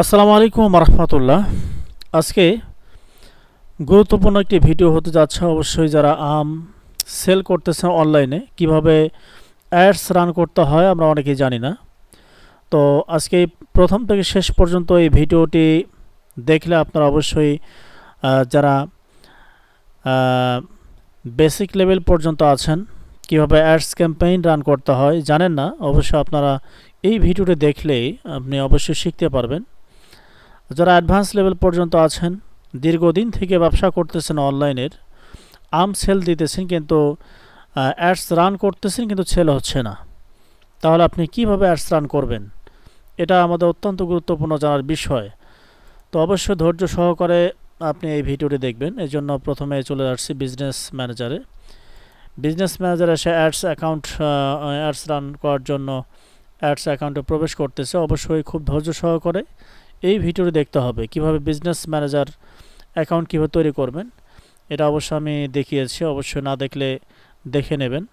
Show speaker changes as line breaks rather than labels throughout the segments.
আসসালামু আলাইকুম রহমতুল্লাহ। আজকে গুরুত্বপূর্ণ একটি ভিডিও হতে যাচ্ছে। অবশ্যই যারা সেল করতেছেন অনলাইনে কিভাবে অ্যাডস রান করতে হয় আমরা অনেকেই জানি না। তো আজকে প্রথম থেকে শেষ পর্যন্ত এই ভিডিওটি দেখলে আপনারা অবশ্যই যারা বেসিক লেভেল পর্যন্ত আছেন, কিভাবে অ্যাডস ক্যাম্পেইন রান করতে হয় জানেন না, অবশ্যই আপনারা এই ভিডিওটি দেখলেই আপনি অবশ্যই শিখতে পারবেন। যারা অ্যাডভান্স লেভেল পর্যন্ত আছেন, দীর্ঘদিন থেকে ব্যবসা করতেছেন অনলাইনের, সেল দিতেছেন কিন্তু অ্যাডস রান করতেছেন কিন্তু সেল হচ্ছে না, তাহলে আপনি কিভাবে অ্যাডস রান করবেন, এটা আমাদের অত্যন্ত গুরুত্বপূর্ণ জানার বিষয়। তো অবশ্যই ধৈর্য সহকারে আপনি এই ভিডিওটি দেখবেন। এই জন্য প্রথমে চলে আসছি বিজনেস ম্যানেজারে। বিজনেস ম্যানেজারে এসে অ্যাডস রান করার জন্য অ্যাডস অ্যাকাউন্টে প্রবেশ করতেছে। অবশ্যই খুব ধৈর্য সহকারে এই ভিডিওটি দেখতে হবে কিভাবে বিজনেস ম্যানেজার অ্যাকাউন্ট কীভাবে তৈরি করবেন। এটা অবশ্যই আমি দেখিয়েছি, অবশ্যই না দেখলে দেখে নেবেন।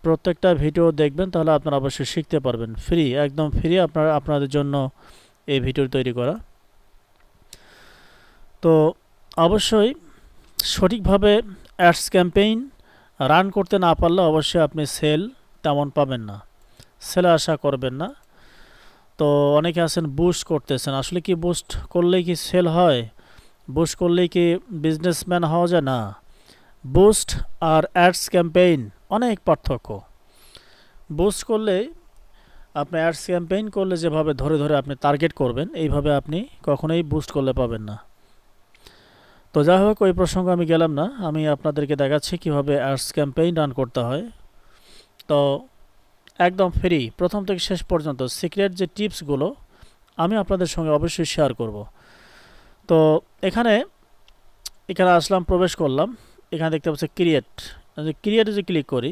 প্রত্যেকটা ভিডিও দেখবেন, তাহলে আপনারা অবশ্যই শিখতে পারবেন। ফ্রি, একদম ফ্রি আপনাদের জন্য এই ভিডিও তৈরি করা। তো অবশ্যই সঠিকভাবে অ্যাডস ক্যাম্পেইন রান করতে না পারলে অবশ্যই আপনি সেল তেমন পাবেন না, সেলে আশা করবেন না। তো অনেকে আছেন বুস্ট করতেছেন, আসলে কি বুস্ট করলেই কি সেল হয়? বুস্ট করলেই কি বিজনেসম্যান হওয়া যায়? না। বুস্ট আর অ্যাডস ক্যাম্পেইন অনেক পার্থক্য। বুস্ট করলে আপনি অ্যাডস ক্যাম্পেইন করলে যেভাবে ধরে ধরে আপনি টার্গেট করবেন, এইভাবে আপনি কখনোই বুস্ট করলে পাবেন না। তো যাই হোক, ওই প্রসঙ্গে আমি গেলাম না, আমি আপনাদেরকে দেখাচ্ছি কিভাবে অ্যাডস ক্যাম্পেইন রান করতে হয়। তো একদম ফ্রি, প্রথম থেকে শেষ পর্যন্ত সিক্রেট যে টিপসগুলো আমি আপনাদের সঙ্গে অবশ্যই শেয়ার করব। তো এখানে আসলাম, প্রবেশ করলাম। এখানে দেখতে পাচ্ছি ক্রিয়েটে যদি ক্লিক করি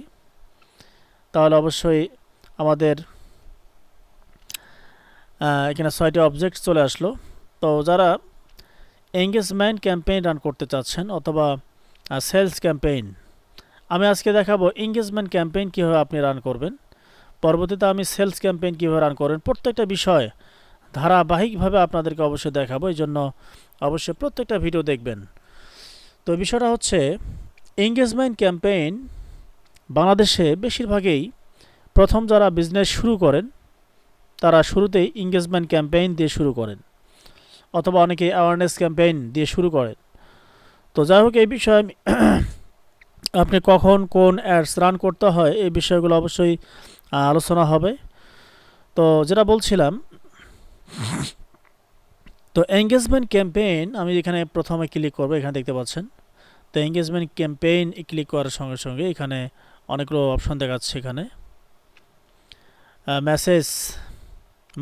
তাহলে অবশ্যই আমাদের এখানে 6টি অবজেক্ট চলে আসলো। তো যারা এঙ্গেজমেন্ট ক্যাম্পেইন রান করতে চাচ্ছেন অথবা সেলস ক্যাম্পেইন, আমি আজকে দেখাবো এঙ্গেজমেন্ট ক্যাম্পেইন কীভাবে আপনি রান করবেন। পরবর্তীতে আমি সেলস ক্যাম্পেইন কীভাবে রান করবেন, প্রত্যেকটা বিষয় ধারাবাহিকভাবে আপনাদেরকে অবশ্যই দেখাবো। এই জন্য অবশ্যই প্রত্যেকটা ভিডিও দেখবেন। তো বিষয়টা হচ্ছে, এঙ্গেজমেন্ট ক্যাম্পেইন বাংলাদেশে বেশিরভাগই প্রথম যারা বিজনেস শুরু করেন তারা শুরুতেই এঙ্গেজমেন্ট ক্যাম্পেইন দিয়ে শুরু করেন, অথবা অনেকে অ্যাওয়ারনেস ক্যাম্পেইন দিয়ে শুরু করেন। তো যাই হোক, এই বিষয়ে আপনি কখন কোন অ্যাডস রান করতে হয় এই বিষয়গুলো অবশ্যই আলোচনা হবে। তো যেটা বলছিলাম, তো এঙ্গেজমেন্ট ক্যাম্পেইন আমি এখানে প্রথমে ক্লিক করবো, এখানে দেখতে পাচ্ছেন। তো এঙ্গেজমেন্ট ক্যাম্পেইন ক্লিক করার সঙ্গে সঙ্গে এখানে অনেকগুলো অপশন দেখাচ্ছে। এখানে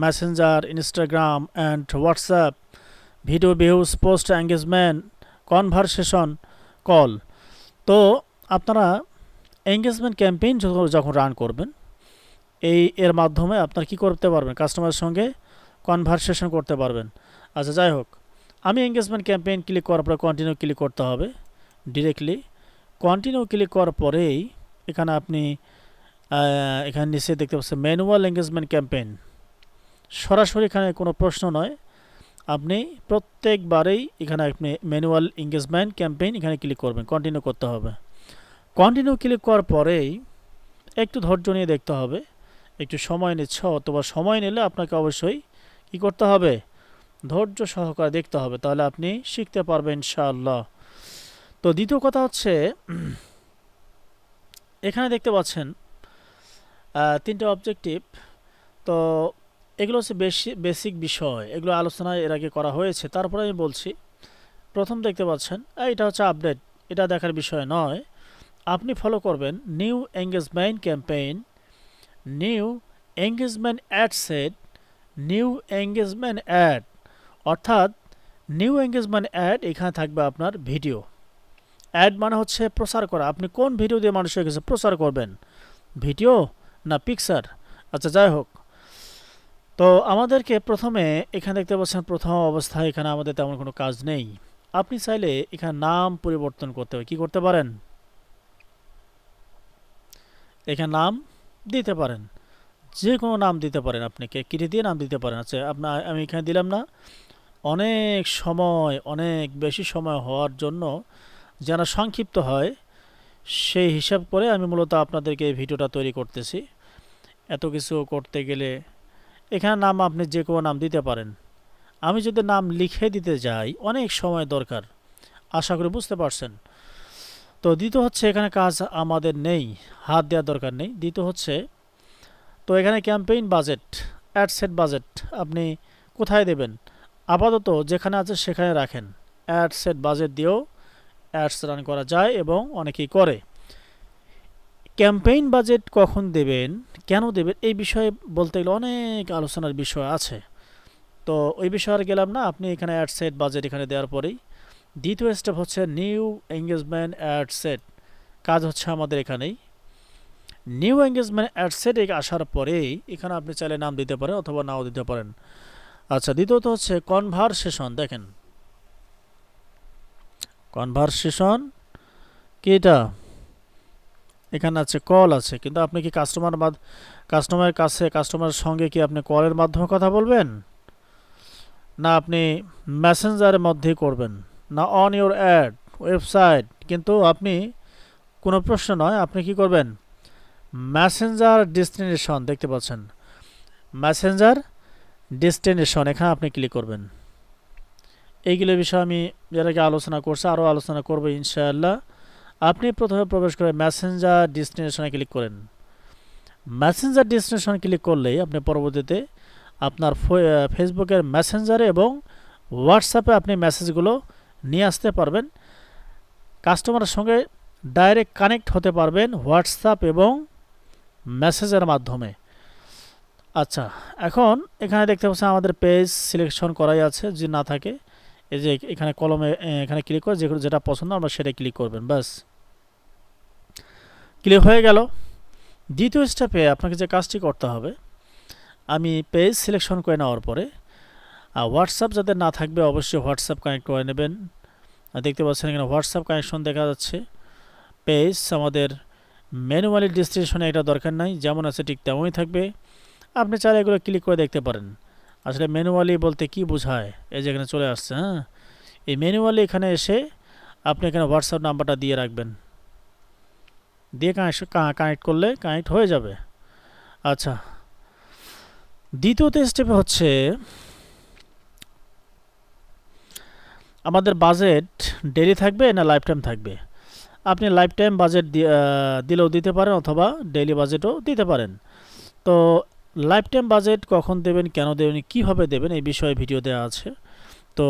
Messenger, Instagram and WhatsApp, video views, post engagement, conversation, call. তো আপনারা এঙ্গেজমেন্ট ক্যাম্পেইন যখন রান করবেন, এর মাধ্যমে আপনারা কী করতে পারবেন, কাস্টমারের সঙ্গে কনভারসেশন করতে পারবেন। আচ্ছা, যাই হোক, আমি এঙ্গেজমেন্ট ক্যাম্পেইন ক্লিক করার পরে কন্টিনিউ ক্লিক করতে হবে ডিরেক্টলি। কন্টিনিউ ক্লিক করার পরেই এখানে আপনি এখানে নিচে দেখতে পাচ্ছেন ম্যানুয়াল এঙ্গেজমেন্ট ক্যাম্পেইন। সরাসরি এখানে কোনো প্রশ্ন নয়, আপনি প্রত্যেকবারেই এখানে আপনি ম্যানুয়াল এঙ্গেজমেন্ট ক্যাম্পেইন এখানে ক্লিক করবেন, কন্টিনিউ করতে হবে। কন্টিনিউ ক্লিক করার পরেই একটু ধৈর্য নিয়ে দেখতে হবে, একটু সময় নিচ্ছে, অথবা সময় নিলে আপনাকে অবশ্যই কী করতে হবে, ধৈর্য সহকারে দেখতে হবে, তাহলে আপনি শিখতে পারবেন ইনশাআল্লাহ। তো দ্বিতীয় কথা হচ্ছে, এখানে দেখতে পাচ্ছেন 3টে অবজেক্টিভ। তো এগুলো হচ্ছে বেসিক বিষয়, এগুলো আলোচনা এর আগে করা হয়েছে, তারপরে আমি বলছি। প্রথম দেখতে পাচ্ছেন এটা হচ্ছে আপডেট, এটা দেখার বিষয় নয়। আপনি ফলো করবেন new engagement campaign, new engagement ad set, new engagement add. অর্থাৎ নিউ এঙ্গেজমেন্ট অ্যাড, এখানে থাকবে আপনার ভিডিও। অ্যাড মানে হচ্ছে প্রচার করা, আপনি কোন ভিডিও দিয়ে মানুষের কাছে প্রচার করবেন, ভিডিও না পিকচার। আচ্ছা, যাই হোক, তো আমাদেরকে প্রথমে এখানে দেখতে পাচ্ছেন প্রথম অবস্থায় এখানে আমাদের তেমন কোনো কাজ নেই। আপনি চাইলে এখানে নাম পরিবর্তন করতে হবে, কী করতে পারেন, এখানে নাম দিতে পারেন, যে কোনো নাম দিতে পারেন, আপনি কেটে দিয়ে নাম দিতে পারেন। আচ্ছা, আমি এখানে দিলাম না, অনেক সময়, অনেক বেশি সময় হওয়ার জন্য যেন সংক্ষিপ্ত হয় সেই হিসাব করে আমি মূলত আপনাদেরকে এই ভিডিওটা তৈরি করতেছি। এত কিছু করতে গেলে এখানে নাম আপনি যে কোনো নাম দিতে পারেন। আমি যদি নাম লিখে দিতে যাই অনেক সময় দরকার, আশা করি বুঝতে পারছেন। তো দ্বিতীয় হচ্ছে এখানে কাজ আমাদের নেই, হাত দেওয়ার দরকার নেই। দ্বিতীয় হচ্ছে, তো এখানে campaign budget, ad set budget আপনি কোথায় দেবেন? আপাতত যেখানে আছে সেখানে রাখেন। অ্যাড সেট বাজেট দিয়েও অ্যাডস রান করা যায় এবং অনেকেই করে। ক্যাম্পেইন বাজেট কখন দেবেন, কেন দেবেন, এই বিষয়ে বলতে গেলে অনেক আলোচনার বিষয় আছে। তো ওই বিষয়ে আর গেলাম না। আপনি এখানে অ্যাড সেট বাজেট এখানে দেওয়ার পরেই দ্বিতীয় স্টেপ হচ্ছে নিউ এঙ্গেজমেন্ট অ্যাড সেট। কাজ হচ্ছে আমাদের এখানেই নিউ এঙ্গেজমেন্ট অ্যাড সেট আসার পরেই এখানে আপনি চাইলে নাম দিতে পারেন অথবা নাও দিতে পারেন। আচ্ছা, দ্বিতীয়ত হচ্ছে কনভারসেশন। দেখেন কনভারসেশন কি, এটা এখানে আছে কল আছে, কিন্তু আপনি কি কাস্টমারের কাছে, কাস্টমারের সঙ্গে কি আপনি কলের মাধ্যমে কথা বলবেন, না আপনি মেসেঞ্জারের মধ্যেই করবেন, না অন ইউর অ্যাড ওয়েবসাইট? কিন্তু আপনি কোনো প্রশ্ন নয়, আপনি কি করবেন, মেসেঞ্জার ডেস্টিনেশন দেখতে পাচ্ছেন, মেসেঞ্জার ডেস্টিনেশন, এখানে আপনি ক্লিক করবেন। এইগুলো বিষয়ে আমি এর আগে আলোচনা করছি, আরও আলোচনা করবো ইনশাআল্লাহ। আপনি প্রথমে প্রবেশ করে মেসেঞ্জার ডেস্টিনেশনে ক্লিক করেন। মেসেঞ্জার ডেস্টিনেশন ক্লিক করলেই আপনি পরবর্তীতে আপনার ফেসবুকের মেসেঞ্জারে এবং হোয়াটসঅ্যাপে আপনি মেসেজগুলো নিয়ে আসতে পারবেন। কাস্টমারের সঙ্গে ডাইরেক্ট কানেক্ট হতে পারবেন হোয়াটসঅ্যাপ এবং মেসেজের মাধ্যমে। আচ্ছা, এখন এখানে দেখতে পাচ্ছেন আমাদের পেজ সিলেকশন করাই আছে, যদি না থাকে এই যে এখানে কলমে এখানে ক্লিক করে যেটা পছন্দ আমরা সেটাই ক্লিক করবেন, ব্যাস ক্লিক হয়ে গেল। দ্বিতীয় স্টেপে আপনাকে যে কাজটি করতে হবে, আমি পেজ সিলেকশন করে নেওয়ার পরে হোয়াটসঅ্যাপ যাদের না থাকবে অবশ্যই হোয়াটসঅ্যাপ কানেক্ট করে নেবেন। দেখতে পাচ্ছেন এখানে হোয়াটসঅ্যাপ কানেকশন দেখা যাচ্ছে। পেজ আমাদের ম্যানুয়ালি ডেস্টিনেশনে এটা দরকার নাই, যেমন আছে ঠিক তেমনই থাকবে। আপনি চাইলে এগুলো ক্লিক করে দেখতে পারেন। আসলে ম্যানুয়ালি বলতে কি বোঝায়, এই যে এখানে চলে আসছে। হ্যাঁ, এই ম্যানুয়ালি এখানে এসে আপনি এখানে হোয়াটসঅ্যাপ নাম্বারটা দিয়ে রাখবেন, দিয়ে কানেক্ট করলে কানেক্ট হয়ে যাবে। আচ্ছা, দ্বিতীয়তে স্টেপে হচ্ছে আমাদের বাজেট ডেইলি থাকবে না লাইফ টাইম থাকবে। আপনি লাইফ টাইম বাজেট দিলেও দিতে পারেন অথবা ডেইলি বাজেটও দিতে পারেন। তো লাইফ টাইম বাজেট কখন দেবেন, কেন দেবেন, কীভাবে দেবেন, এই বিষয়ে ভিডিও দেওয়া আছে। তো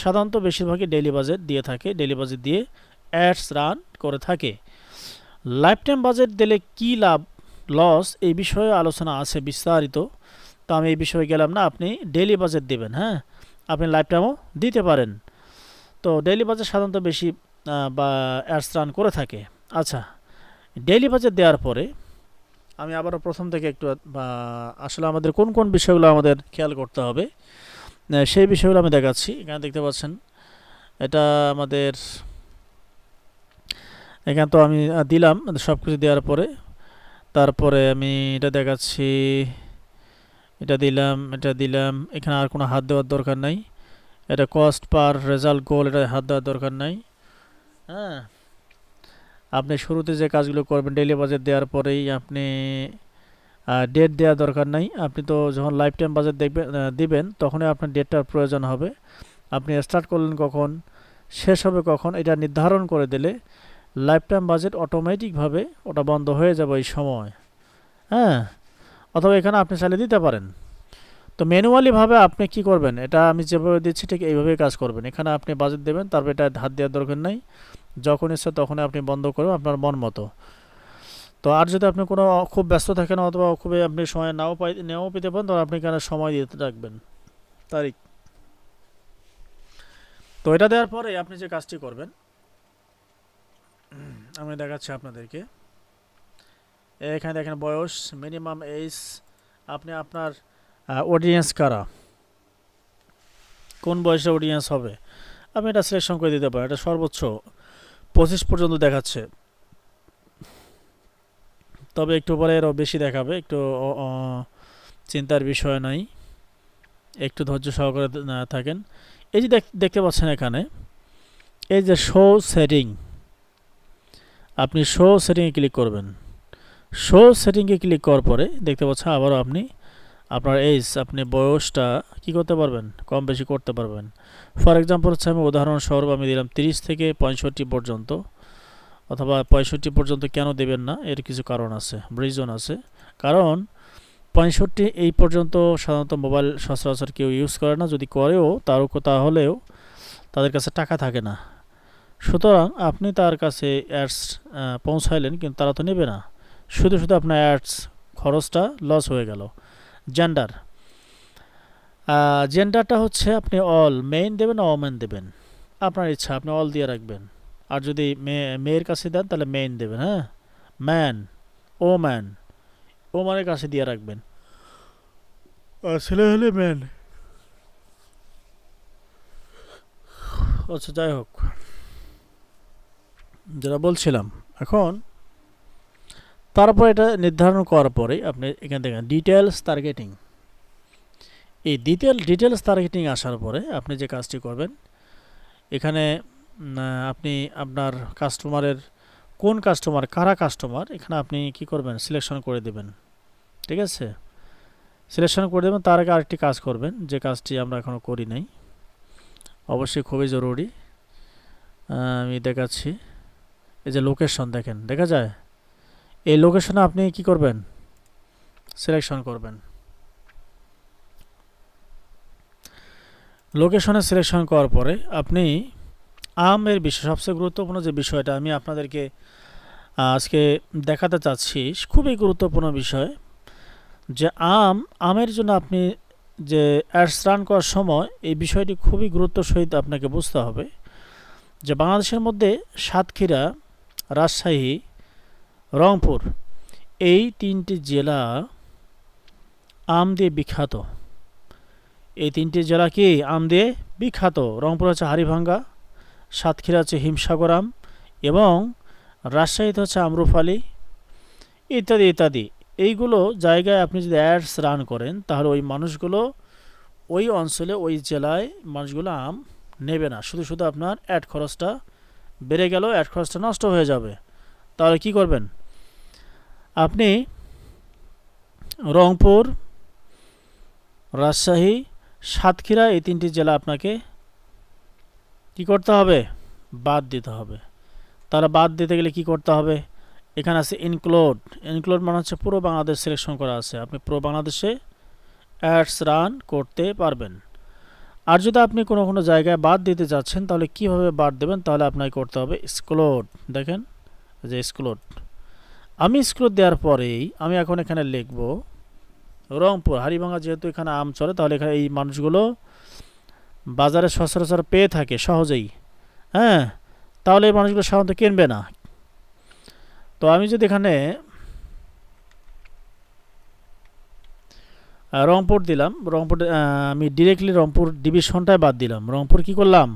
সাধারণত বেশিরভাগই ডেইলি বাজেট দিয়ে থাকে, ডেইলি বাজেট দিয়ে অ্যাডস রান করে থাকে। লাইফ টাইম বাজেট দিলে কী লাভ লস এই বিষয়ে আলোচনা আছে বিস্তারিত, তো আমি এই বিষয়ে গেলাম না। আপনি ডেইলি বাজেট দেবেন, হ্যাঁ, আপনি লাইফ টাইমও দিতে পারেন। তো ডেইলি বাজেট সাধারণত বেশি বা অ্যাডস রান করে থাকে। আচ্ছা, ডেইলি বাজেট দেওয়ার পরে আমি আবারও প্রথম থেকে একটু আসলে আমাদের কোন কোন বিষয়গুলো আমাদের খেয়াল করতে হবে সেই বিষয়গুলো আমি দেখাচ্ছি। এখানে দেখতে পাচ্ছেন এটা আমাদের, এখানে তো আমি দিলাম সব কিছু দেওয়ার পরে, তারপরে আমি এটা দেখাচ্ছি, এটা দিলাম, এটা দিলাম। এখানে আর কোনো হাত দেওয়ার দরকার নাই। এটা কস্ট পার রেজাল্ট গোল, এটা হাত দেওয়ার দরকার নাই। হ্যাঁ, আপনি শুরুতে যে কাজগুলো করবেন ডেইলি বাজেট দেওয়ার পরেই আপনি ডেট দেওয়ার দরকার নাই। আপনি তো যখন লাইফ টাইম বাজেট দিবেন তখনই আপনার ডেটটার প্রয়োজন হবে। আপনি স্টার্ট করলেন কখন, শেষ হবে কখন, এটা নির্ধারণ করে দিলে লাইফ টাইম বাজেট অটোমেটিকভাবে ওটা বন্ধ হয়ে যাবে এই সময়। হ্যাঁ, অথবা এখানে আপনি চালিয়ে দিতে পারেন। তো ম্যানুয়ালিভাবে আপনি কি করবেন, এটা আমি যেভাবে দিচ্ছি ঠিক এইভাবেই কাজ করবেন। এখানে আপনি বাজেট দেবেন, তারপর এটা হাত দেওয়ার দরকার নাই, যখন ইচ্ছা তখনই আপনি বন্ধ করবেন আপনার মন মতো। তো আর যদি আপনি কোনো খুব ব্যস্ত থাকেন অথবা খুবই আপনি সময় নাও পেতে পারেন, তখন আপনি এখানে সময় দিয়ে রাখবেন, তারিখ। তো এটা দেওয়ার পরে আপনি যে কাজটি করবেন আমি দেখাচ্ছি আপনাদেরকে। এখানে দেখেন বয়স, মিনিমাম এজ, আপনি আপনার অডিয়েন্স কারা, কোন বয়সে অডিয়েন্স হবে আপনি এটা সিলেকশন করে দিতে পারেন। এটা সর্বোচ্চ 25 পর্যন্ত দেখাচ্ছে। তবে একটু পরে আরও বেশি দেখাবে, একটু চিন্তার বিষয় নাই, একটু ধৈর্য সহকারে থাকেন। এই যে দেখতে পাচ্ছেন এখানে এই যে শো সেটিং, আপনি শো সেটিংয়ে ক্লিক করবেন। শো সেটিংয়ে ক্লিক করার পরে দেখতে পাচ্ছেন আবারও আপনি আপনার এজ, আপনি বয়সটা কি করতে পারবেন, কম বেশি করতে পারবেন। ফর এক্সাম্পল হচ্ছে আমি উদাহরণস্বরূপ আমি দিলাম 30 থেকে 65 পর্যন্ত, অথবা 65 পর্যন্ত কেন দেবেন না, এর কিছু কারণ আছে, রিজন আছে। কারণ 65 এই পর্যন্ত সাধারণত মোবাইল সচরাচর কেউ ইউজ করে না, যদি করেও তাহলেও তাদের কাছে টাকা থাকে না। সুতরাং আপনি তার কাছে অ্যাডস পৌঁছাইলেন, কিন্তু তারা তো নেবে না, শুধু শুধু আপনার অ্যাডস খরচটা লস হয়ে গেল। জেন্ডার, জেন্ডারটা হচ্ছে আপনি অল মেইন দেবেন না ওমেন দেবেন, আপনার ইচ্ছা, আপনি অল দিয়ে রাখবেন। আর যদি মেয়ের কাছে দেন তাহলে মেইন দেবেন। হ্যাঁ, ম্যান, ওমানের কাছে দিয়ে রাখবেন। আর ছেলে হলে ম্যান। আচ্ছা, যাই হোক, যেটা বলছিলাম, এখন তারপর এটা নির্ধারণ করার পরে আপনি এখানে দেখেন ডিটেলস টার্গেটিং। এই ডিটেলস টার্গেটিং আসার পরে আপনি যে কাজটি করবেন, এখানে আপনি আপনার কাস্টমারের কোন কাস্টমার, কারা কাস্টমার, এখানে আপনি কি করবেন, সিলেকশন করে দেবেন। ঠিক আছে, সিলেকশন করে দেবেন। তার আগে আরেকটি কাজ করবেন, যে কাজটি আমরা এখনও করি নাই, অবশ্যই খুবই জরুরি। আমি দেখাচ্ছি। এই যে লোকেশন দেখেন, দেখা যায়, এই লোকেশনে আপনি কি করবেন, সিলেকশন করবেন। লোকেশনে সিলেকশন করার পরে আপনি আমের বিষয়, সবচেয়ে গুরুত্বপূর্ণ যে বিষয়টা আমি আপনাদেরকে আজকে দেখাতে চাচ্ছি, খুবই গুরুত্বপূর্ণ বিষয়, যে আমের জন্য আপনি যে অ্যাডস রান করার সময় এই বিষয়টি খুবই গুরুত্বের সহিত আপনাকে বুঝতে হবে, যে বাংলাদেশের মধ্যে সাতক্ষীরা, রাজশাহী, রংপুর এই 3টি জেলা আম দিয়ে বিখ্যাত। এই 3টি জেলা কি আম দিয়ে বিখ্যাত। রংপুর হচ্ছে হাড়িভাঙ্গা, সাতক্ষীরা হচ্ছে হিমসাগর আম, এবং রাজশাহীতে হচ্ছে আমরুফালি, ইত্যাদি ইত্যাদি। এইগুলো জায়গায় আপনি যদি অ্যাডস রান করেন, তাহলে ওই মানুষগুলো ওই অঞ্চলে, ওই জেলায় মানুষগুলো আম নেবে না, শুধু শুধু আপনার অ্যাড খরচটা বেড়ে গেল, অ্যাড খরচটা নষ্ট হয়ে যাবে। তাহলে কি করবেন, আপনি রংপুর, রাজশাহী, সাতক্ষীরা এই 3টি জেলা আপনাকে কি করতে হবে, বাদ দিতে হবে। তাহলে বাদ দিতে গেলে কি করতে হবে, এখানে আছে ইনক্লুড মানে হচ্ছে পুরো বাংলাদেশ সিলেকশন করা আছে, আপনি পুরো বাংলাদেশে অ্যাডস রান করতে পারবেন। আর যদি আপনি কোনো জায়গায় বাদ দিতে যাচ্ছেন, তাহলে কিভাবে বাদ দেবেন, তাহলে আপনাকে করতে হবে এক্সক্লুড। দেখেন যে এক্সক্লুড, আমি এক্সক্লুড দেওয়ার পরেই আমি এখন এখানে লিখব রংপুর, হাড়িভাঙ্গা, যেহেতু এখানে আম চলে, তাহলে এখানে এই মানুষগুলো বাজারে সচরাচর পেয়ে থাকে সহজেই। হ্যাঁ, তাহলে এই মানুষগুলো সাধারণত কিনবে না। তো আমি যদি এখানে রংপুর দিলাম, রংপুর আমি ডিরেক্টলি রংপুর ডিভিশনটাই বাদ দিলাম। রংপুর কি করলাম,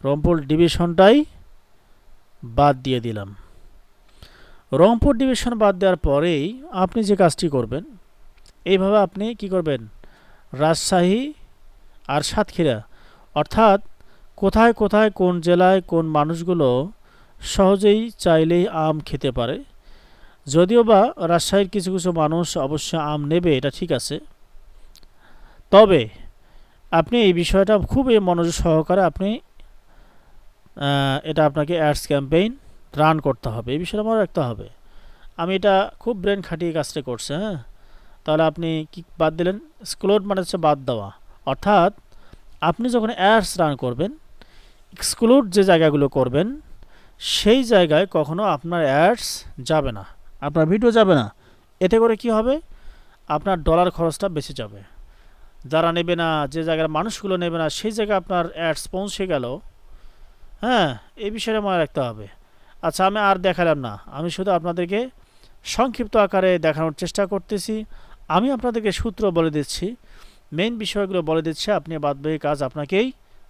রংপুর ডিভিশনটাই বাদ দিয়ে দিলাম। রংপুর ডিভিশন বাদ দেওয়ার পরেই আপনি যে কাজটি করবেন, এইভাবে আপনি কি করবেন, রাজশাহী আর সাতক্ষীরা, অর্থাৎ কোথায় কোথায় কোন জেলায় কোন মানুষগুলো সহজেই চাইলেই আম খেতে পারে। যদিও বা রাজশাহীর কিছু কিছু মানুষ অবশ্য আম নেবে, এটা ঠিক আছে, তবে আপনি এই বিষয়টা খুবই মনোযোগ সহকারে আপনি এটা আপনাকে অ্যাডস ক্যাম্পেইন রান করতে হবে, এই বিষয়টা মনে রাখতে হবে। আমি এটা খুব ব্রেন খাটিয়ে কাজটা করছি। হ্যাঁ, তাহলে আপনি কি বাদ দিলেন, এক্সক্লুড মানে হচ্ছে বাদ দেওয়া, অর্থাৎ আপনি যখন অ্যাডস রান করবেন, এক্সক্লুড যে জায়গাগুলো করবেন, সেই জায়গায় কখনো আপনার অ্যাডস যাবে না, আপনার ভিডিও যাবে না। এতে করে কি হবে, আপনার ডলার খরচটা বেঁচে যাবে। যারা নেবে না, যে জায়গার মানুষগুলো নেবে না, সেই জায়গায় আপনার অ্যাডস পৌঁছে গেল। হ্যাঁ, এই বিষয়টা মনে রাখতে হবে। আচ্ছা, আমি আর দেখালাম না, আমি শুধু আপনাদেরকে সংক্ষিপ্ত আকারে দেখানোর চেষ্টা করতেছি। আমি আপনাদেরকে সূত্র বলে দিচ্ছি, মেইন বিষয়গুলো বলে দিচ্ছি, আপনি বাদবাকি কাজ আপনাকেই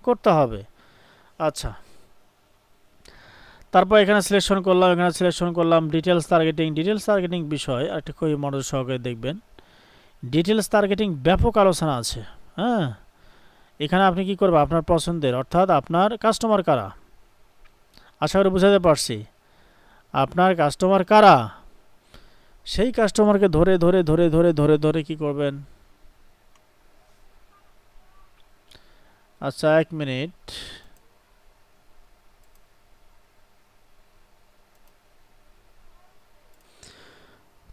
করতে হবে। আচ্ছা, তারপর এখানে সিলেকশন করলাম, এখানে সিলেকশন করলাম ডিটেলস টার্গেটিং। ডিটেলস টার্গেটিং বিষয় একটা খুবই মনোযোগ সহকারে দেখবেন। ডিটেলস টার্গেটিং ব্যাপক আলোচনা আছে। হ্যাঁ, এখানে আপনি কি করবেন, আপনার পছন্দের অর্থাৎ আপনার কাস্টমার কারা, আশা করি বুঝাতে পারছি। আপনার কাস্টমার কারা, সেই কাস্টমারকে ধরে ধরে ধরে ধরে ধরে ধরে কি করবেন। আচ্ছা, 1 মিনিট।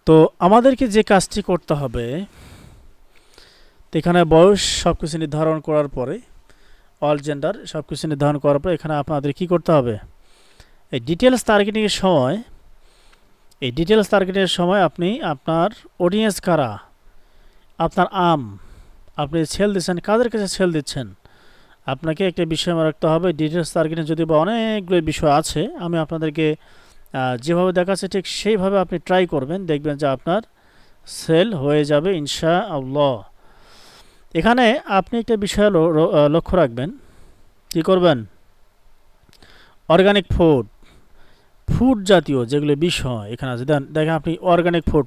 তো আমাদেরকে যে কাজটি করতে হবে, তো এখানে বয়স সব কিছু নির্ধারণ করার পরে, অল জেন্ডার সব কিছু নির্ধারণ করার পরে এখানে আপনাদের কি করতে হবে, এই ডিটেলস টার্গেটিংয়ের সময়, এই ডিটেলস টার্গেটিংয়ের সময় আপনি আপনার অডিয়েন্স কারা, আপনার আপনি সেল দিচ্ছেন, কাদের কাছে সেল দিচ্ছেন, আপনাকে একটা বিষয় মনে রাখতে হবে। ডিটেলস টার্গেটিং যদি বা অনেকগুলো বিষয় আছে, আমি আপনাদেরকে যেভাবে দেখাচ্ছে ঠিক সেইভাবে আপনি ট্রাই করবেন, দেখবেন যে আপনার সেল হয়ে যাবে ইনশাআল্লাহ। এখানে আপনি একটা বিষয় লক্ষ্য রাখবেন, কি করবেন, অর্গানিক ফুড, ফুড জাতীয় যেগুলো বিষয় এখানে আছে, দেখেন আপনি অর্গানিক ফুড,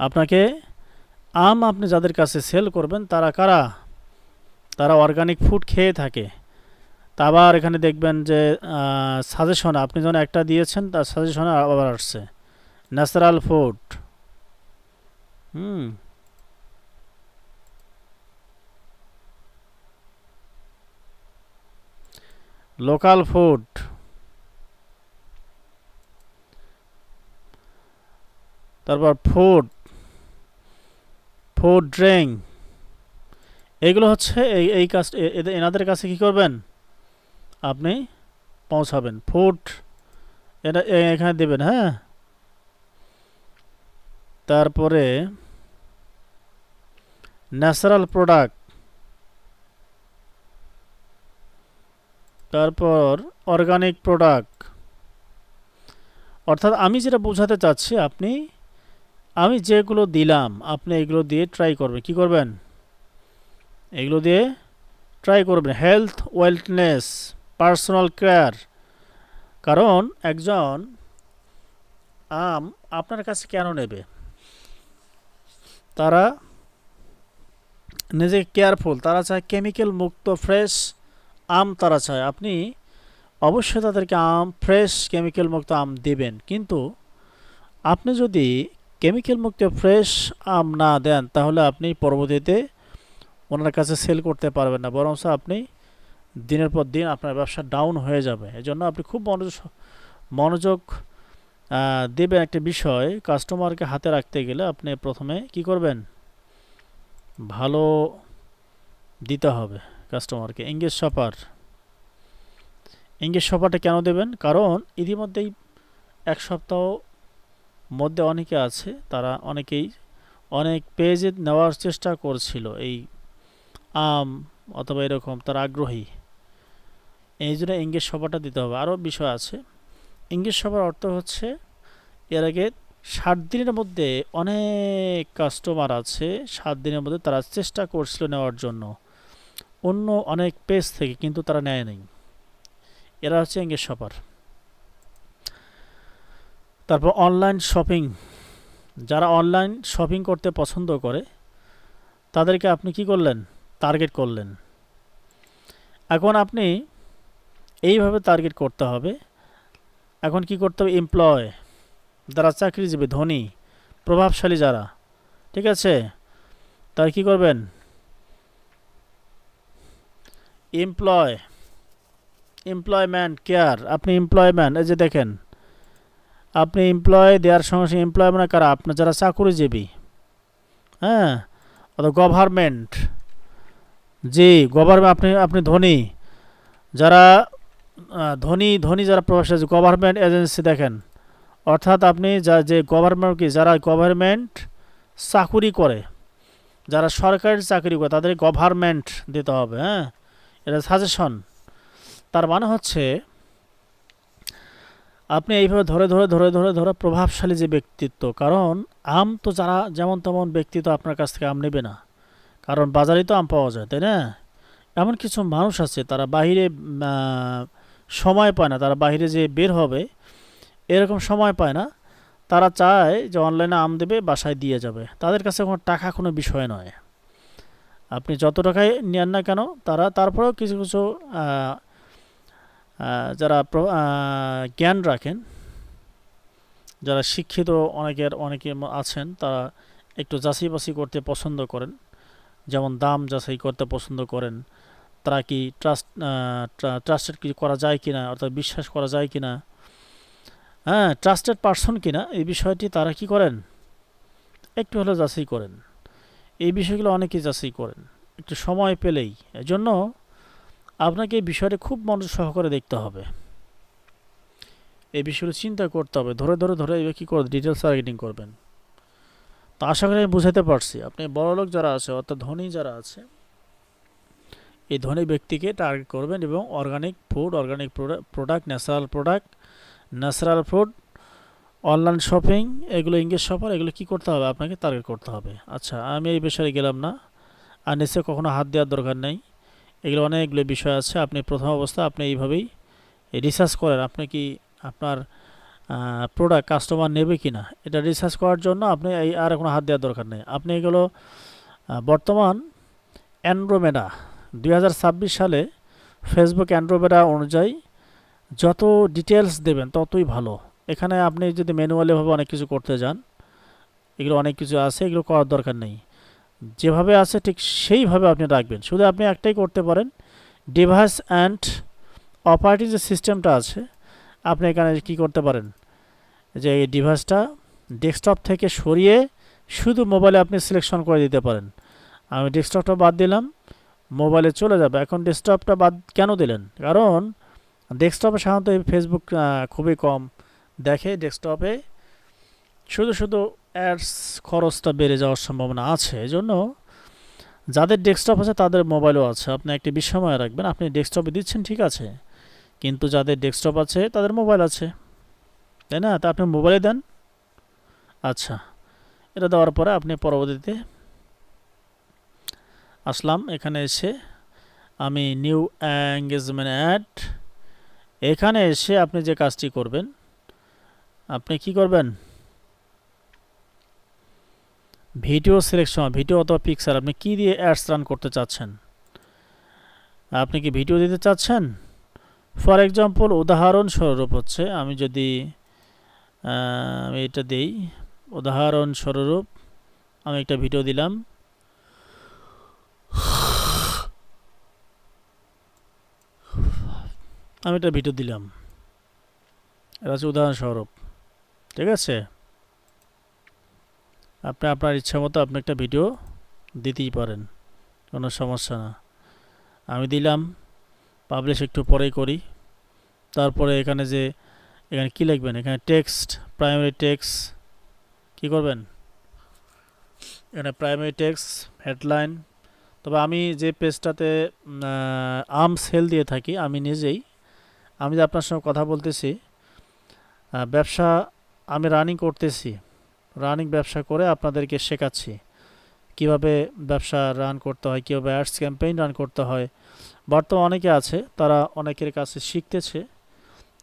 আপনাকে আপনি যাদের কাছে সেল করবেন তারা কারা, তারা অর্গানিক ফুড খেয়ে থাকে। তা আবার এখানে দেখবেন যে সাজেশন আপনি যখন একটা দিয়েছেন তার সাজেশনে আবার আসছে ন্যাচারাল ফুড, লোকাল ফুড, তারপর ফুড, ফুড ড্রিঙ্ক, এগুলো হচ্ছে এই কাজ এনাদের কাছে কি করবেন, আপনি পৌঁছাবেন। ফুড এটা এখানে দেবেন। হ্যাঁ, তারপরে ন্যাচারাল প্রোডাক্ট, তারপর অর্গানিক প্রোডাক্ট। অর্থাৎ আমি যেটা বোঝাতে চাচ্ছি, আমি যেগুলো দিলাম আপনি এগুলো দিয়ে ট্রাই করবেন, কি করবেন, এগুলো দিয়ে ট্রাই করবেন। Health, wellness, personal care. কারণ একজন আপনার কাছে কেন নেবে, তারা নিজে কেয়ারফুল, তারা চায় কেমিক্যাল মুক্ত ফ্রেশ তারা চায়। আপনি অবশ্যই তাদেরকে ফ্রেশ কেমিক্যাল মুক্ত দিবেন, কিন্তু আপনি যদি কেমিক্যাল মুক্ত ফ্রেশ না দেন তাহলে আপনি পরবর্তীতে ওনার কাছে সেল করতে পারবেন না, বরং আপনি দিনের পর দিন আপনার ব্যবসা ডাউন হয়ে যাবে। এজন্য আপনি খুব মনোযোগ দেবেন একটা বিষয়। কাস্টমারকে হাতে রাখতে গেলে আপনি প্রথমে কি করবেন, ভালো দিতে হবে কাস্টমারকে। এঙ্গেজ শপারটা কেন দেবেন, কারণ ইতিমধ্যেই 1 সপ্তাহ মধ্যে অনেকে আছে, তারা অনেকেই অনেক পেজে নেওয়ার চেষ্টা করছিল এই অথবা এরকম, তারা আগ্রহী, এই জন্য এঙ্গেজ শপারটা দিতে হবে। আরও বিষয় আছে। এঙ্গেজ শপার অর্থ হচ্ছে এর আগে 7 দিনের মধ্যে অনেক কাস্টমার আছে, 7 দিনের মধ্যে তারা চেষ্টা করছিল নেওয়ার জন্য অন্য অনেক পেজ থেকে, কিন্তু তারা নেয় নাই। এরা হচ্ছে এঙ্গেজ শপার। তারপর অনলাইন শপিং, যারা অনলাইন শপিং করতে পছন্দ করে তাদেরকে আপনি কি করলেন, টার্গেট করলেন। এখন আপনি এইভাবে টার্গেট করতে হবে। এখন কি করতে হবে, এমপ্লয়, যারা চাকরিজীবী, ধনী, প্রভাবশালী যারা, ঠিক আছে, তার কি করবেন, এমপ্লয়মেন্ট কেয়ার। আপনি এমপ্লয়মেন্ট, এই যে দেখেন, আপনি এমপ্লয় দেওয়ার সঙ্গে সঙ্গে এমপ্লয় মানে কারা, আপনার যারা চাকরিজীবী, হ্যাঁ, অথবা গভর্নমেন্ট, জি গভর্নমেন্ট, আপনি ধনী, যারা ধনী যারা প্রভাবশালী, গভর্নমেন্ট এজেন্সি দেখেন, অর্থাৎ আপনি যে গভর্নমেন্ট কি, যারা গভর্নমেন্ট চাকুরি করে, যারা সরকারি চাকরি করে তাদের গভর্নমেন্ট দিতে হবে। হ্যাঁ, এটা সাজেশন। তার মানে হচ্ছে আপনি এইভাবে ধরে ধরে ধরে ধরে ধরে প্রভাবশালী যে ব্যক্তিত্ব, কারণ তো যারা যেমন তেমন ব্যক্তি তো আপনার কাছ থেকে নেবে না, কারণ বাজারেই তো পাওয়া যায়, তাই না। এমন কিছু মানুষ আছে তারা বাহিরে সময় পায় না, তারা বাইরে যে বের হবে এরকম সময় পায় না। তারা চায় যে অনলাইনে আম দেবে, বাসায় দিয়ে যাবে, তাদের কাছে কোনো টাকা কোনো বিষয় নয়। আপনি যত টাকায় নেন না কেন, তারা তারপরেও কিছু কিছু আহ, যারা জ্ঞান রাখেন, যারা শিক্ষিত, অনেকে আছেন, তারা একটু যাচাই বাছাই করতে পছন্দ করেন, যেমন দাম যাচাই করতে পছন্দ করেন, তারা কি ট্রাস্টেড কিছু করা যায় কিনা, অর্থাৎ বিশ্বাস করা যায় কিনা, হ্যাঁ, ট্রাস্টেড পারসন কিনা, এই বিষয়টি তারা কি করেন, একটু হলেও যাচাই করেন। এই বিষয়গুলো অনেকেই যাচাই করেন একটু সময় পেলেই। এজন্য আপনাকে এই বিষয়টা খুব মনোযোগ সহকারে দেখতে হবে, এই বিষয়গুলো চিন্তা করতে হবে, ধরে ধরে ধরে এবার কী করে ডিটেলস টার্গেটিং করবেন। তো আশা করি আমি বুঝাতে পারছি। আপনি বড়লোক যারা আছে, অর্থাৎ ধনী যারা আছে, এই ধনী ব্যক্তিকে টার্গেট করবেন এবং organic food, organic product, natural food, online shopping, এগুলো ইংলিশ শপার, এগুলো কী করতে হবে, আপনাকে টার্গেট করতে হবে। আচ্ছা, আমি এই বিষয়ে গেলাম না, আর নিচে কখনো হাত দেওয়ার দরকার নেই। এগুলো অনেকগুলো বিষয় আছে। আপনি প্রথম অবস্থায় আপনি এইভাবেই রিসার্চ করেন, আপনি কি আপনার প্রোডাক্ট কাস্টমার নেবে কি না, এটা রিসার্চ করার জন্য আপনি এই আর কোনো হাত দেওয়ার দরকার নেই। আপনি এগুলো বর্তমান অ্যান্ড্রোমেডা 2026 সালে ফেসবুক অ্যান্ড্রোমেডা অনুযায়ী যত ডিটেলস দেবেন ততই ভালো। এখানে আপনি যদি ম্যানুয়ালিভাবে অনেক কিছু করতে যান, এগুলো অনেক কিছু আছে, এগুলো করার দরকার নেই। যেভাবে আছে ঠিক সেইভাবে আপনি রাখবেন। শুধু আপনি একটাই করতে পারেন, ডিভাইস অ্যান্ড অপারেটিং যে সিস্টেমটা আছে, আপনি এখানে কি করতে পারেন, যে এই ডিভাইসটা ডেস্কটপ থেকে সরিয়ে শুধু মোবাইলে আপনি সিলেকশন করে দিতে পারেন। আমি ডেস্কটপটা বাদ দিলাম, মোবাইলে চলে যাবে। এখন ডেস্কটপটা বাদ কেন দিলেন? কারণ ডেস্কটপে সাধারণত ফেসবুক খুবই কম দেখে, ডেস্কটপে শুধু শুধু অ্যাডস খরচটা বেড়ে যাওয়ার সম্ভাবনা আছে। এজন্য যাদের ডেস্কটপ আছে তাদের মোবাইলও আছে। আপনি একটি বিস্ময় রাখবেন, আপনি ডেস্কটপে দিচ্ছেন ঠিক আছে, কিন্তু যাদের ডেস্কটপ আছে তাদের মোবাইল আছে, তাই না? তা আপনি মোবাইলে দেন। আচ্ছা, এটা দেওয়ার পরে আপনি পরবর্তীতে আসলাম, এখানে এসে আমি নিউ এঙ্গেজমেন্ট অ্যাড, এখানে এসে আপনি যে কাজটি করবেন, আপনি কি করবেন, ভিডিও সিলেকশন, ভিডিও অথবা পিকচার, আপনি কি দিয়ে অ্যাডস রান করতে চাচ্ছেন? আপনি কি ভিডিও দিতে চাচ্ছেন? ফর এক্সাম্পল, উদাহরণস্বরূপ হচ্ছে, আমি যদি আমি এটা দিই, উদাহরণস্বরূপ আমি একটা ভিডিও দিলাম, আমি একটা ভিডিও দিলাম, এটা হচ্ছে উদাহরণস্বরূপ, ঠিক আছে? আপনি আপনার ইচ্ছা মতো আপনি একটা ভিডিও দিতেই পারেন, কোনো সমস্যা না। আমি দিলাম, পাবলিশ একটু পরেই করি। তারপরে এখানে কি লিখবেন, এখানে টেক্সট, প্রাইমারি টেক্সট কি করবেন, এখানে প্রাইমারি টেক্সট, হেডলাইন। তবে আমি যে পেজটাতে আম সেল দিয়ে থাকি, আমি নিজেই, আমি যে আপনার সঙ্গে কথা বলতেছি, ব্যবসা আমি রানিং করতেছি, রানিং ব্যবসা করে আপনাদেরকে শেখাচ্ছি কিভাবে ব্যবসা রান করতে হয়, কীভাবে অ্যাডস ক্যাম্পেইন রান করতে হয়। বর্তমানে অনেকে আছে, তারা অনেকের কাছে শিখতেছে,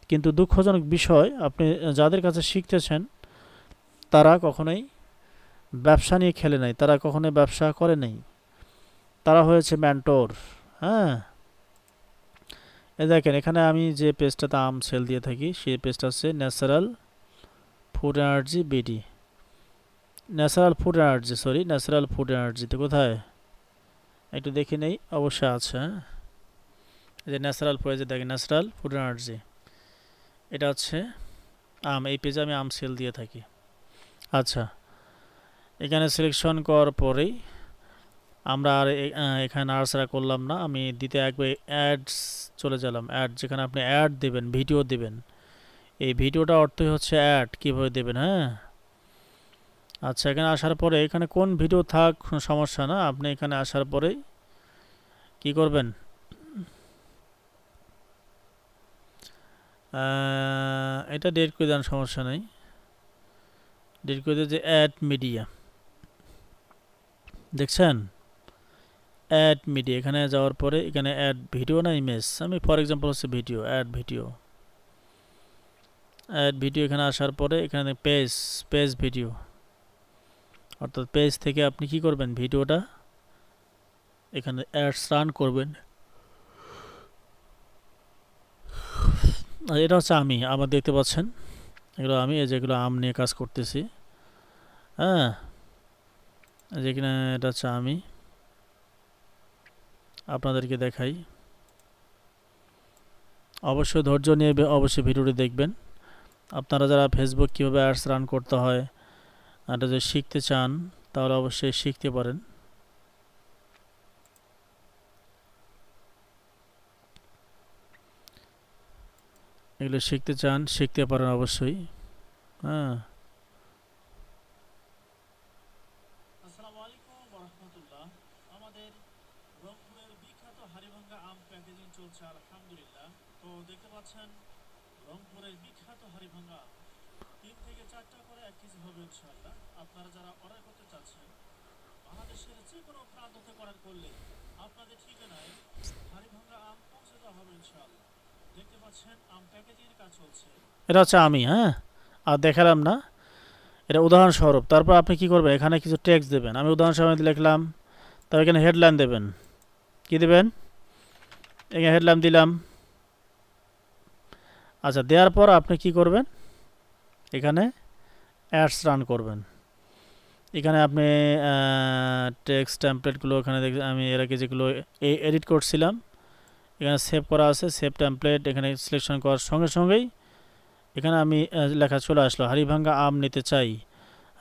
কিন্তু দুঃখজনক বিষয়, আপনি যাদের কাছে শিখতেছেন তারা কখনোই ব্যবসা নিয়ে খেলে নাই, তারা কখনোই ব্যবসা করে নাই, তারা হয়েছে মেন্টর। হ্যাঁ, এ দেখেন, এখানে আমি যে পেজটাতে আম সেল দিয়ে থাকি, সেই পেজটা হচ্ছে natural food energy BD, natural food এনার্জিতে কোথায় একটু দেখে নেই, অবশ্যই আছে। হ্যাঁ, এই যে ন্যাচারাল ফুড, যে দেখেন ন্যাচারাল ফুড এনার্জি, এটা হচ্ছে আম, এই পেজে আমি আম সেল দিয়ে থাকি। আচ্ছা, এখানে সিলেকশন করার পরেই আমরা আর এখানে নাড়াচাড়া করলাম না, আমি দিতে একবার অ্যাডস চলে গেলাম, অ্যাড, যেখানে আপনি অ্যাড দেবেন, ভিডিও দেবেন। এই ভিডিওটা অর্থই হচ্ছে অ্যাড, কীভাবে দেবেন। হ্যাঁ, আচ্ছা, এখানে আসার পরে এখানে কোন ভিডিও থাক কোনো সমস্যা না, আপনি এখানে আসার পরেই কি করবেন, এটা ডেট করে দেন, সমস্যা নেই, ডেট করে দিয়ে যে অ্যাড মিডিয়া, দেখছেন অ্যাড মিডিয়া, এখানে যাওয়ার পরে এখানে অ্যাড ভিডিও না ইমেজ, আমি ফর এক্সাম্পল হচ্ছে video, add video, add video এখানে আসার পরে এখানে পেজ ভিডিও, অর্থাৎ পেজ থেকে আপনি কি করবেন, ভিডিওটা এখানে অ্যাডস রান করবেন। আর এটা হচ্ছে আমি আমার, দেখতে পাচ্ছেন এগুলো আমি, এই যেগুলো আম নিয়ে কাজ করতেছি, হ্যাঁ যেখানে এটা হচ্ছে আমি আপনাদেরকে দেখাই। অবশ্যই ধৈর্য নিয়ে অবশ্যই ভিডিওটি দেখবেন। আপনারা যারা ফেসবুক কীভাবে অ্যাডস রান করতে হয় এটা যদি শিখতে চান তাহলে অবশ্যই শিখতে পারেন। এগুলো শিখতে চান শিখতে পারেন অবশ্যই, হ্যাঁ। আসসালামু আলাইকুম ওয়া রাহমাতুল্লাহ। আমাদের রংপুরের বিখ্যাত হাড়িভাঙ্গা আম প্যাকেজিং চলছে আলহামদুলিল্লাহ। তো দেখতে পাচ্ছেন রংপুরের বিখ্যাত হাড়িভাঙ্গা 3 থেকে 4টা করে 1 কেজি হবে ইনশাআল্লাহ। আপনারা যারা অর্ডার করতে চাচ্ছেন বাংলাদেশের যে কোনো প্রান্ত থেকে অর্ডার করলে আপনাদের ঠিকানায় হাড়িভাঙ্গা আম পৌঁছে দেওয়া হবে ইনশাআল্লাহ। দেখতে পাচ্ছেন আম প্যাকেজিং এর কাজ চলছে। এটা হচ্ছে আমি, হ্যাঁ, আর দেখালাম না, এটা উদাহরণস্বরূপ। তারপর আপনি কি করবেন, এখানে কিছু টেক্সট দেবেন। আমি উদাহরণস্বরূপ লিখলাম, তারপর এখানে হেডলাইন দেবেন। কি দেবেন, এখানে হেডলাইন দিলাম। আচ্ছা, দেওয়ার পর আপনি কি করবেন, এখানে অ্যাডস রান করবেন। এখানে আপনি টেক্সট টেমপ্লেটগুলো এখানে আমি এর আগে যেগুলো এডিট করছিলাম এখানে সেভ করা আছে, সেভ টেমপ্লেট এখানে সিলেকশন করার সঙ্গে সঙ্গেই এখানে আমি লেখা চলে আসলো, হাড়িভাঙ্গা আম নিতে চাই,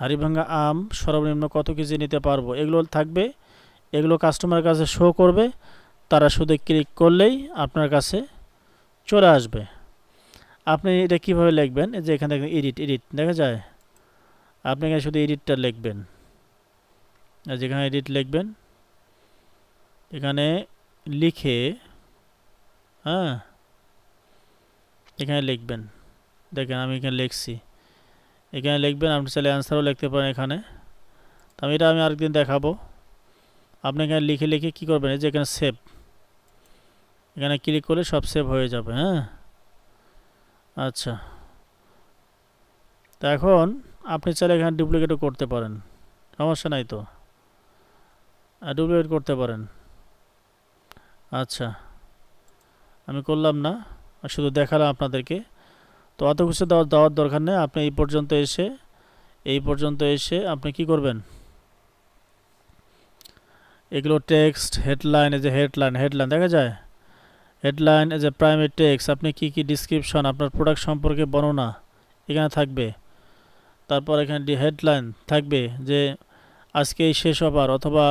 হাড়িভাঙ্গা আম সর্বনিম্ন কত কেজি নিতে পারবো, এগুলো থাকবে। এগুলো কাস্টমারের কাছে শো করবে, তারা শুধু ক্লিক করলেই আপনার কাছে চলে আসবে। আপনি এটা কীভাবে লিখবেন, যে এখানে দেখবেন এডিট দেখা যায়, আপনি এখানে শুধু এডিটটা লিখবেন, যেখানে এডিট লিখবেন এখানে লিখে, হ্যাঁ এখানে লিখবেন। দেখেন আমি এখানে লিখছি, এখানে লিখবেন। আপনি চাইলে অ্যান্সারও লিখতে পারেন এখানে। তো এটা আমি আরেকদিন দেখাবো। আপনি এখানে লিখে কী করবেন, এই যে এখানে সেভ, এখানে ক্লিক করলে সব সেভ হয়ে যাবে, হ্যাঁ। আচ্ছা, তো এখন আপনি চাইলে এখানে ডুপ্লিকেটও করতে পারেন, সমস্যা নাই তো, ডুপ্লিকেট করতে পারেন। আচ্ছা, আমি করলাম না, শুধু দেখালাম আপনাদেরকে। তো অত কিছু দেওয়ার দরকার নেই। আপনি এই পর্যন্ত এসে আপনি কি করবেন, এগুলো টেক্সট হেডলাইন, এই যে হেডলাইন দেখা যায়, হেডলাইন এই যে প্রাইমারি টেক্সট, আপনি কি ডিসক্রিপশন আপনার প্রোডাক্ট সম্পর্কে বর্ণনা এখানে থাকবে। তারপর এখানে হেডলাইন থাকবে যে আজকে এই শেষ অফার, অথবা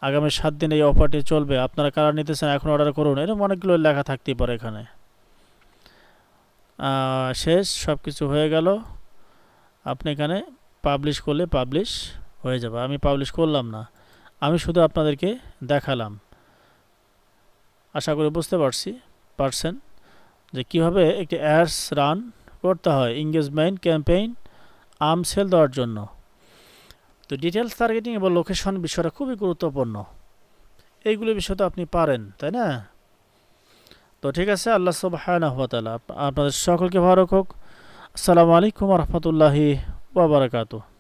আগামী 7 দিন এই অফারটি চলবে, আপনারা কারা নিতে চান এখন অর্ডার করুন, এরকম অনেকগুলো লেখা থাকতেই পারে এখানে। শেষ, সব কিছু হয়ে গেল। আপনি এখানে পাবলিশ করলে পাবলিশ হয়ে যাবে। আমি পাবলিশ করলাম না, আমি শুধু আপনাদেরকে দেখালাম। আশা করি বুঝতে পারছেন যে কীভাবে একটি অ্যাডস রান করতে হয় এঙ্গেজমেন্ট ক্যাম্পেইন আম সেল দেওয়ার জন্য। তো ডিটেলস টার্গেটিং এবং লোকেশন বিষয়টা খুবই গুরুত্বপূর্ণ। এইগুলো বিষয় তো আপনি পারেন, তাই না? তো ঠিক আছে, আল্লাহ সুবহানাহু ওয়া তাআলা আপনাদের সকলকে ভালো রাখুক। আসসালামু আলাইকুম ওয়া রাহমাতুল্লাহি ওয়া বারাকাতুহু।